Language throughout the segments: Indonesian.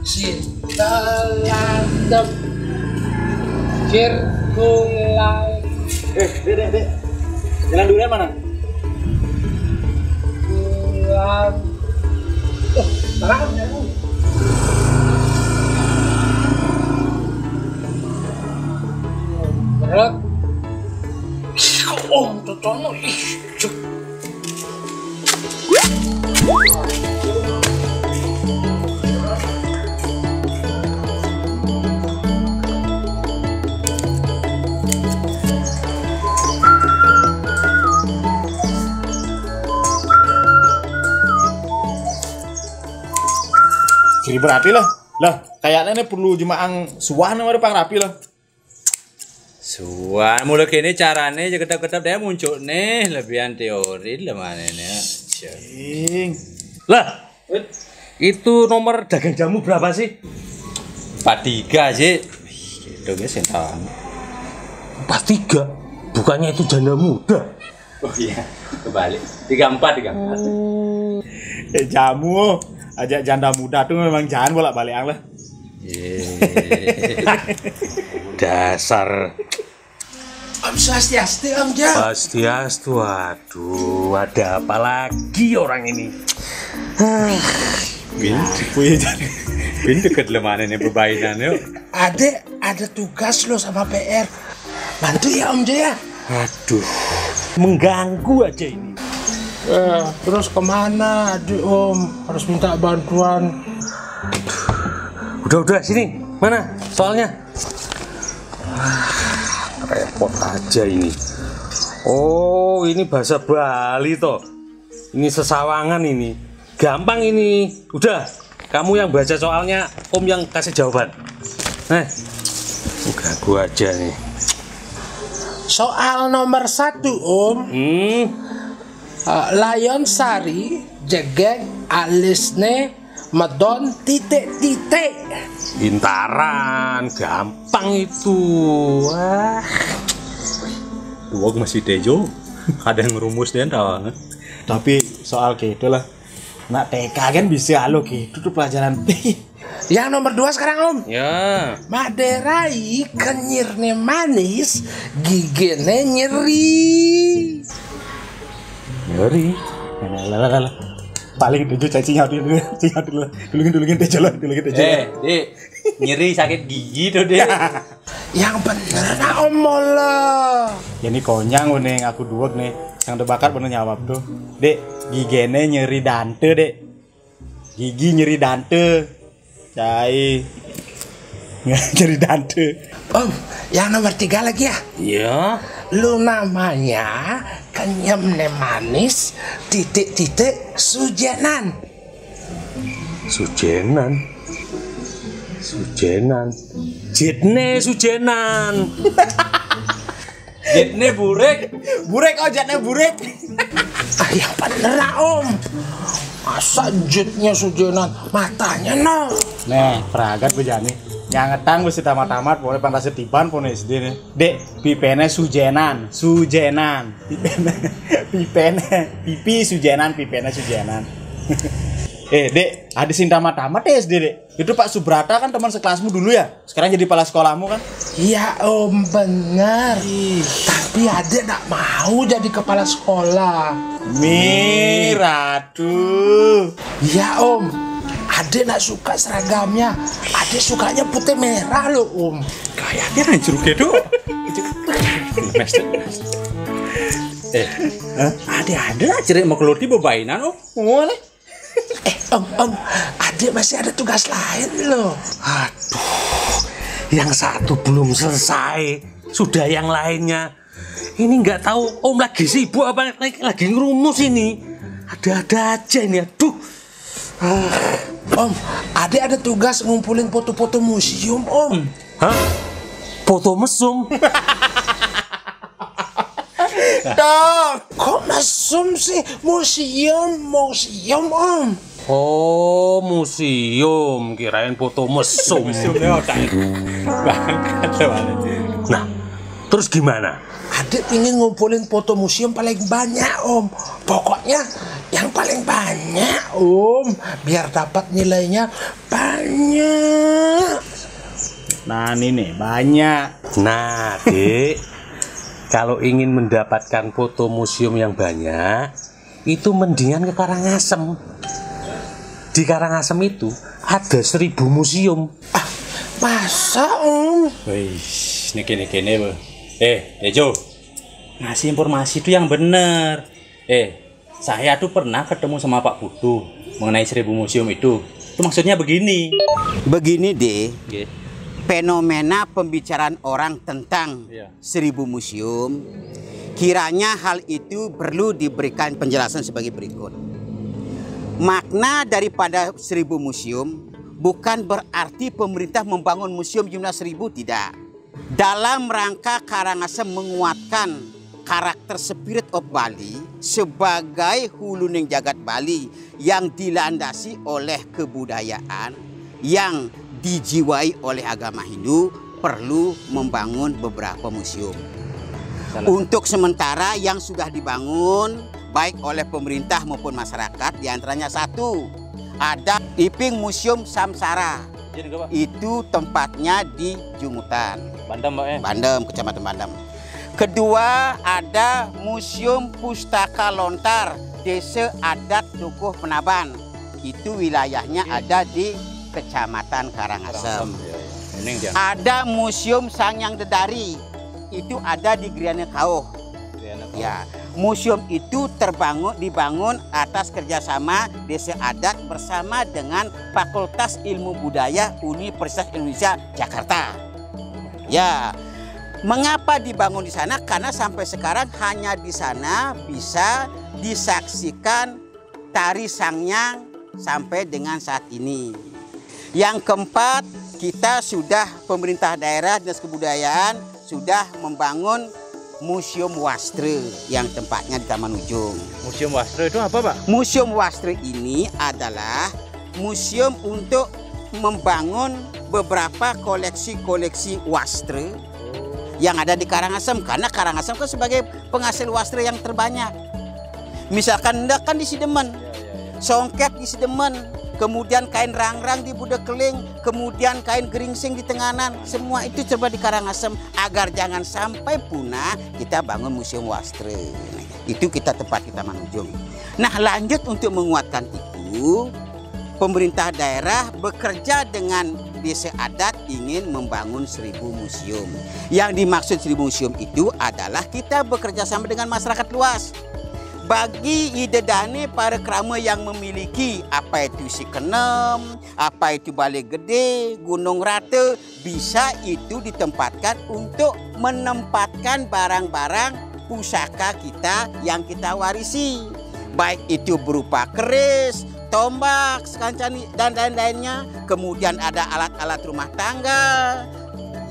cinta landep cirkulai. Dek. Jalan durian mana? Bulan. Sekarang ya. Berat. Om Totono cuk. Jadi berapi lah. Lah, kayaknya ini perlu jemaang suwan ada pang rapi lah. Suan mulai kini carane aja ketap-ketap dia muncul nih lebihan teori lah mana nih. Lah, Itu nomor dagang jamu berapa sih? 43 sih. Gitu guys sentan. 43. Bukannya itu janda muda. Oh iya, kebalik. 34. jamu ajak janda muda tuh memang jangan bolak-balik lah. Dasar Om Swastiastu Om Jo. Swastiastu. Aduh, ada apa lagi orang ini? Bin deket lemana nih perbaikan yuk. Adek ada tugas lo sama PR. Bantu ya Om Jo ya. Aduh, mengganggu aja ini. Terus kemana adik Om? Harus minta bantuan. Udah sini. Mana soalnya? Repot aja ini. Oh, ini bahasa Bali toh. Ini sesawangan ini. Gampang ini. Udah, kamu yang baca soalnya, Om yang kasih jawaban. Ganggu aja nih. Soal nomor 1 Om. Layon Sari jegeg alisne medon titik-titik. Bintaran, gampang itu. Wah. Dua masih dejo. Ada yang rumus dia tahu. Tapi soal gitu lah. Nak TK kan bisa lo gitu tuh pelajaran. Yang nomor 2 sekarang Om. Ya. Maderai kenyirne manis, gigene nyeri. Nyeri. Lah. Paling tujuh cacing dulu. Dulungin tejo lah, Dek, nyeri sakit gigi tuh deh. Yang bener nak Om lah. Ya ini konyang nih aku duok nih. Yang terbakar bener jawab tuh. Dek, gigene nyeri dante, Dek. Gigi nyeri dante. Cai. Nyeri dante. Om, yang nomor 3 lagi ya. Ya. Lu namanya kenyemne manis titik-titik sujenan. Sujenan. Jitne sujenan. Jitne burek. Jatnya burek. Yang bener lah Om. Masa jitnya sujenan, matanya no. Nih, peragat bejani. Yang ngetang mesti tamat-tamat, boleh fantasi tipan pun SD nih. Dek, pipene sujenan. Pipi sujenan. Dek, ada sing tamat-tamat SD, Dek. Itu Pak Subrata kan teman sekelasmu dulu ya? Sekarang jadi kepala sekolahmu kan? Iya Om, bener. Tapi adek gak mau jadi kepala sekolah. Miratu. Iya Om, adek gak suka seragamnya. Adek sukanya putih merah loh Om. Kayaknya hancur gitu. Ada cerit mau keluar di bebainan oh. Boleh. Om, adek masih ada tugas lain loh. Aduh, yang satu belum selesai, sudah yang lainnya. Ini nggak tahu Om lagi sibuk apa lagi ngerumus ini. Ada-ada aja ini, aduh. Om, adek ada tugas ngumpulin foto-foto museum Om. Hah? Foto mesum? Dong, kok mesum sih? Museum Om. Oh, museum, kirain foto mesum. Nah, terus gimana? Adek ingin ngumpulin foto museum paling banyak Om. Pokoknya Yang paling banyak, biar dapat nilainya banyak. Nah, ini nih banyak. Nah, Dek, kalau ingin mendapatkan foto museum yang banyak, itu mendingan ke Karangasem. Di Karangasem itu ada 1000 museum. Masa, Wih, niki bu. Jo, ngasih informasi itu yang benar. Saya tuh pernah ketemu sama Pak Putu mengenai 1000 museum itu. Itu maksudnya begini. Begini deh, Oke. fenomena pembicaraan orang tentang Iya. 1000 museum, kiranya hal itu perlu diberikan penjelasan sebagai berikut. Makna daripada 1000 museum bukan berarti pemerintah membangun museum jumlah 1000, tidak. Dalam rangka Karangasem menguatkan karakter spirit of Bali sebagai huluning jagat Bali yang dilandasi oleh kebudayaan yang dijiwai oleh agama Hindu, perlu membangun beberapa museum. Untuk sementara yang sudah dibangun baik oleh pemerintah maupun masyarakat, diantaranya satu, ada Iping Museum Samsara. Itu tempatnya di Jungutan, Bandem, Mbak. Bandem, Kecamatan Bandem. Kedua, ada Museum Pustaka Lontar, Desa Adat Dukuh Penaban. Itu wilayahnya ada di Kecamatan Karangasem. Ada Museum Sangyang Dedari, itu ada di Griana Kauh. Ya, museum itu dibangun atas kerjasama Desa Adat bersama dengan Fakultas Ilmu Budaya Universitas Indonesia Jakarta. Ya, mengapa dibangun di sana? Karena sampai sekarang hanya di sana bisa disaksikan tari Sangyang sampai dengan saat ini. Yang keempat, kita sudah pemerintah daerah Dinas Kebudayaan sudah membangun Museum Wastre yang tempatnya di Taman Ujung. Museum Wastre itu apa, Pak? Museum Wastre ini adalah museum untuk membangun beberapa koleksi-koleksi wastre yang ada di Karangasem, karena Karangasem kan sebagai penghasil wastre yang terbanyak. Misalkan kan di Sidemen, songket di Sidemen, kemudian kain rangrang di Budekeling, kemudian kain geringsing di Tenganan, semua itu coba di Karangasem agar jangan sampai punah. Kita bangun museum wastre. Itu kita tempat di Taman Ujung. Nah, lanjut untuk menguatkan itu, pemerintah daerah bekerja dengan Desa Adat ingin membangun 1000 museum. Yang dimaksud 1000 museum itu adalah kita bekerja sama dengan masyarakat luas. Bagi ide dane para krama yang memiliki apa itu Sikenem, apa itu Balai Gede, Gunung Rata, bisa itu ditempatkan untuk menempatkan barang-barang pusaka kita yang kita warisi. Baik itu berupa keris, tombak, sekancani, dan lain-lainnya. Kemudian ada alat-alat rumah tangga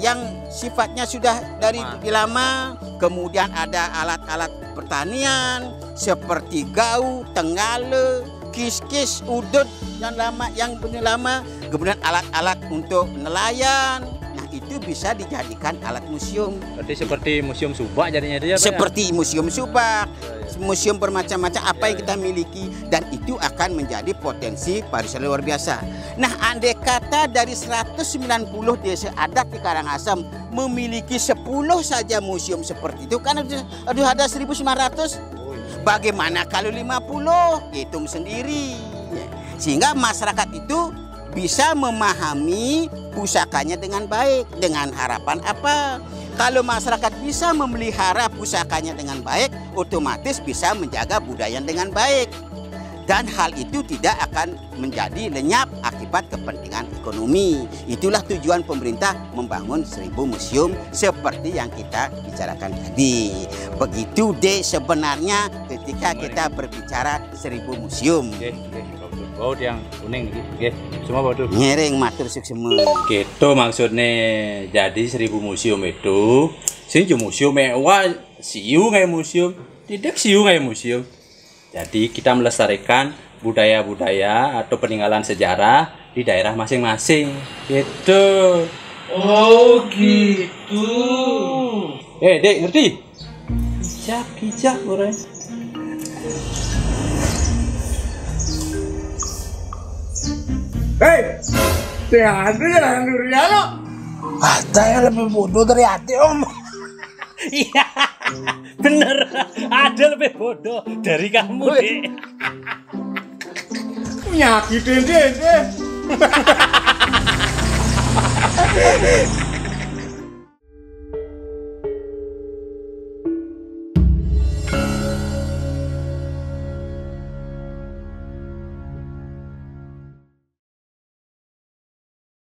yang sifatnya sudah dari lama. Kemudian ada alat-alat pertanian seperti gau, tenggale, kis-kis, udut yang benar lama. Kemudian alat-alat untuk nelayan. Nah, itu bisa dijadikan alat museum. Berarti seperti museum Subak jadinya dia, Pak, seperti museum Subak, museum bermacam-macam apa yang kita miliki, dan itu akan menjadi potensi pariwisata luar biasa. Nah, andai kata dari 190 desa adat di Karangasem memiliki 10 saja museum seperti itu, kan ada 1.900. Bagaimana kalau 50? Hitung sendiri. Sehingga masyarakat itu bisa memahami pusakanya dengan baik. Dengan harapan apa? Kalau masyarakat bisa memelihara pusakanya dengan baik, otomatis bisa menjaga budaya dengan baik. Dan hal itu tidak akan menjadi lenyap akibat kepentingan ekonomi. Itulah tujuan pemerintah membangun 1000 museum seperti yang kita bicarakan tadi. Begitu deh sebenarnya ketika kita berbicara 1000 museum. Baut yang kuning nih, semua baut tuh. Nyering matur suksema. Gitu maksudnya. Jadi 1000 museum itu, sini museum mewah, siu kayak museum, tidak siu kayak museum. Jadi kita melestarikan budaya-budaya atau peninggalan sejarah di daerah masing-masing. Gitu. Oh gitu. Dek, ngerti? Kijak, orang. Hei, Ade Nuriano. Ada yang lebih bodoh dari Ade, Om. Iya, bener. Ada lebih bodoh dari kamu, Dek. Nyakitin deh.